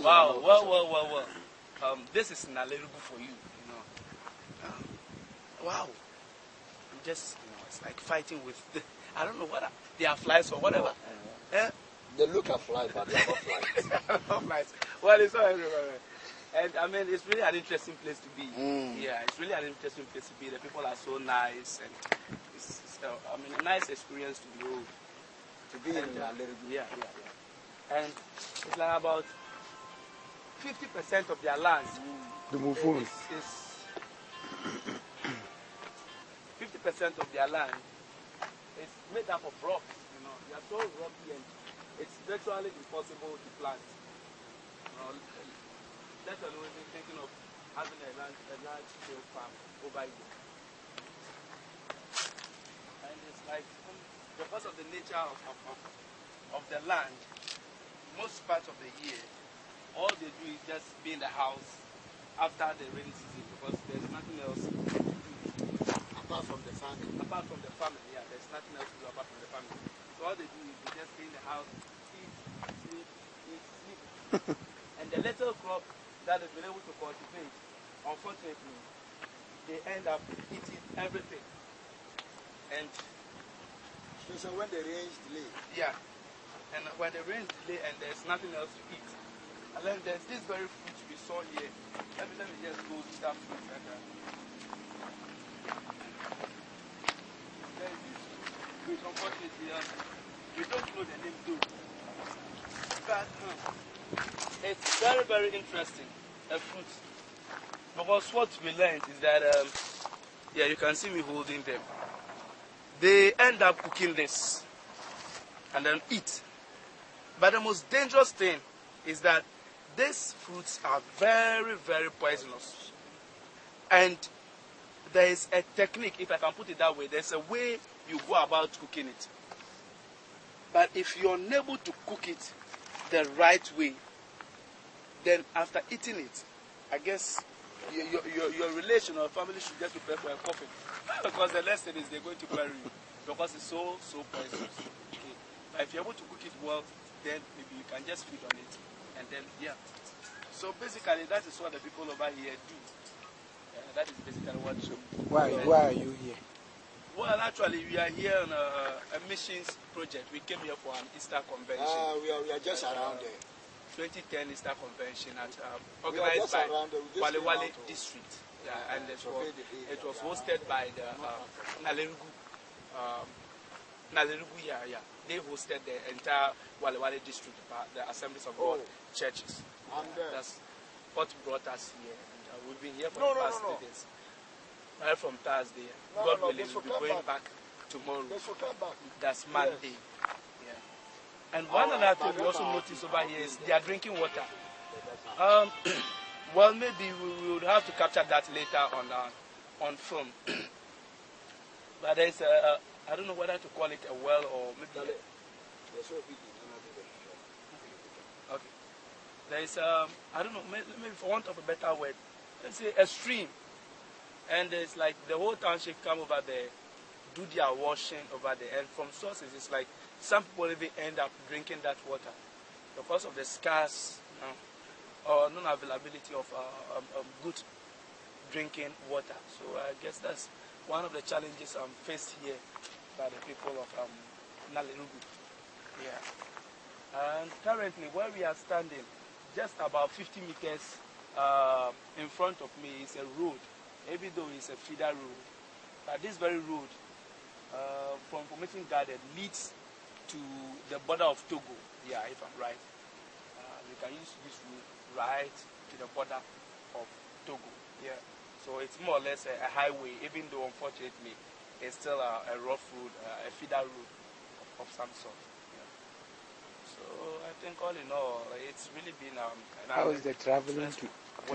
Wow, well. This is nalerigu for you, you know. Wow. I'm just, you know, it's like fighting with, I don't know what, they are flies or whatever. They look at flies, but they are not flies. They are not flies. Well, it's all everywhere. And I mean, it's really an interesting place to be. Yeah, it's really an interesting place to be. The people are so nice, and it's I mean, a nice experience to be old. To be in nalerigu. Yeah. And it's like about 50% of their land is 50% of their land is made up of rocks. You know, they are so rocky, and it's virtually impossible to plant. Let alone thinking of having a large scale farm over here. And it's like, because of the nature of the land, most parts of the year, all they do is just be in the house after the rainy season, because there's nothing else to do. Apart from the family. Apart from the family, yeah, there's nothing else to do apart from the family. So all they do is they just stay in the house, eat, sleep. And the little crop that they've been able to cultivate, unfortunately, they end up eating everything. And so when the rains delay. Yeah. And when the rains delay and there's nothing else to eat. And then there's this very fruit we saw here. Let me just go to that fruit and there's this fruit, unfortunately, we don't know the name too. But it's very, very interesting, a fruit. Because what we learned is that, yeah, you can see me holding them. They end up cooking this and then eat. But the most dangerous thing is that these fruits are very, very poisonous. And there is a technique, if I can put it that way, there's a way you go about cooking it. But if you're unable to cook it the right way, then after eating it, I guess your relation or family should just prepare for a coffin. Because the lesson is they're going to bury you. Because it's so poisonous. Okay. But if you're able to cook it well, then maybe you can just feed on it. And then, yeah. So basically, that is what the people over here do. That is basically what you do. Why are you here? Well, actually, we are here on a missions project. We came here for an Easter convention. We are just around there. 2010 Easter convention organized by Wale district. Yeah, and it was hosted by the nalerigu. Yeah. They hosted the entire Wale district, the Assemblies of God churches. That's what brought us here. And, we've been here for the past 3 days. Right from Thursday. God willing, we'll be going back tomorrow. That's Monday. Yeah. And one other thing we also notice over here is they are drinking water. Well, maybe we would have to capture that later on film. But there's I don't know whether to call it a well or maybe. Okay. There's I don't know, maybe for want of a better word, let's say a stream. And it's like the whole township come over there, do their washing over there, and from sources it's like some people even end up drinking that water because of the scarce or non-availability of good drinking water. So I guess that's one of the challenges faced here by the people of nalerigu. Yeah. And currently where we are standing, just about 50 meters in front of me is a road, even though it's a feeder road. But this very road from Formation Garden leads to the border of Togo. Yeah, if I'm right. You can use this road right to the border of Togo. Yeah. So it's more or less a highway, even though unfortunately it's still a rough road, a feeder road of some sort. Yeah. So I think all in all, it's really been how is the traveling to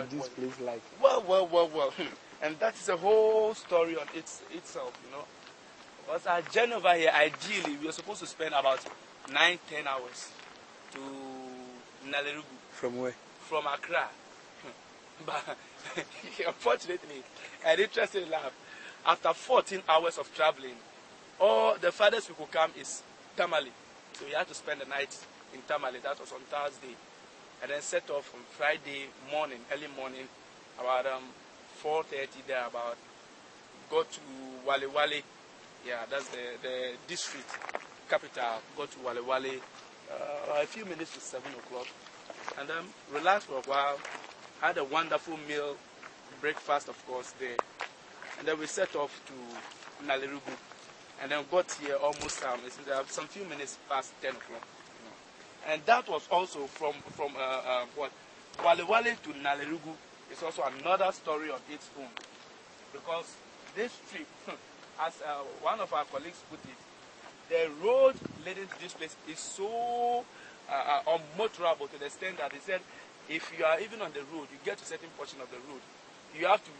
this place like? Well. And that is a whole story on itself, you know. Because our journey over here, ideally, we are supposed to spend about 9-10 hours to nalerigu. From where? From Accra. But unfortunately, and interestingly enough, after 14 hours of traveling, all the farthest we could come is Tamale. So we had to spend the night in Tamale. That was on Thursday. and then set off on Friday morning, early morning, about 4:30 there. About got to Wale Wale. Yeah, that's the district capital. Got to Wale Wale a few minutes to 7 o'clock, and then relaxed for a while. Had a wonderful meal, breakfast of course there, and then we set off to Nalerigu, and then got here almost some few minutes past 10 o'clock. And that was also from what Wale Wale to Nalerigu is also another story of its own, because this trip, as one of our colleagues put it, the road leading to this place is so unmotorable to the extent that he said, if you are even on the road, you get to a certain portion of the road, you have to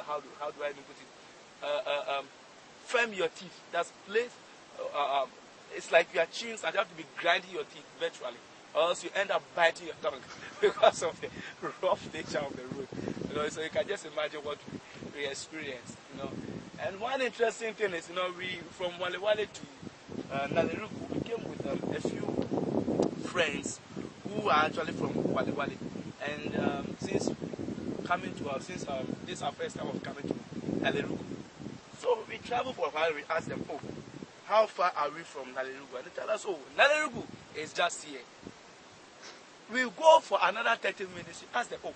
how do I even put it? Firm your teeth. That's place. It's like you are chewing, and you have to be grinding your teeth virtually, or else you end up biting your tongue because of the rough nature of the road. You know, so you can just imagine what we experienced. You know, and one interesting thing is, you know, we from Wale Wale to Nalerigu, we came with a few friends who are actually from Wale Wale, and since this is our first time of coming to Nalerigu, so we traveled for a while. We asked them, oh, how far are we from Nalerigu? And they tell us, oh, Nalerigu is just here. We'll go for another 30 minutes. We ask them, oh,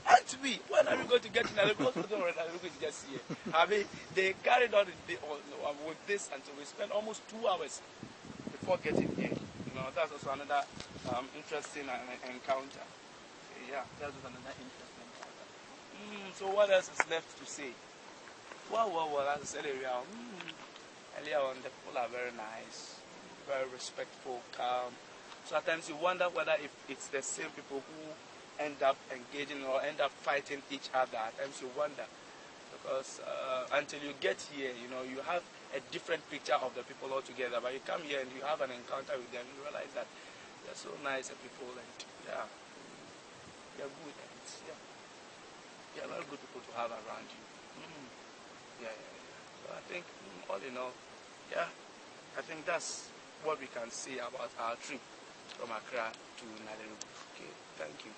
aren't we? When are we going to get to Nalerigu? Nalerigu is just here. I mean, they carried on with this until we spent almost 2 hours before getting here. You know, that's also another interesting encounter. Yeah, that was another interesting encounter. So what else is left to say? Well, as I said earlier on, the people are very nice, very respectful, calm. So at times you wonder whether if it's the same people who end up engaging or end up fighting each other. At times you wonder, because until you get here, you know, you have a different picture of the people altogether. But you come here and you have an encounter with them, you realize that they're so nice people, and yeah, they're good, and they're very good people to have around you. Yeah. So I think, all in all, yeah, I think that's what we can say about our trip from Accra to Nalerigu. Okay, thank you.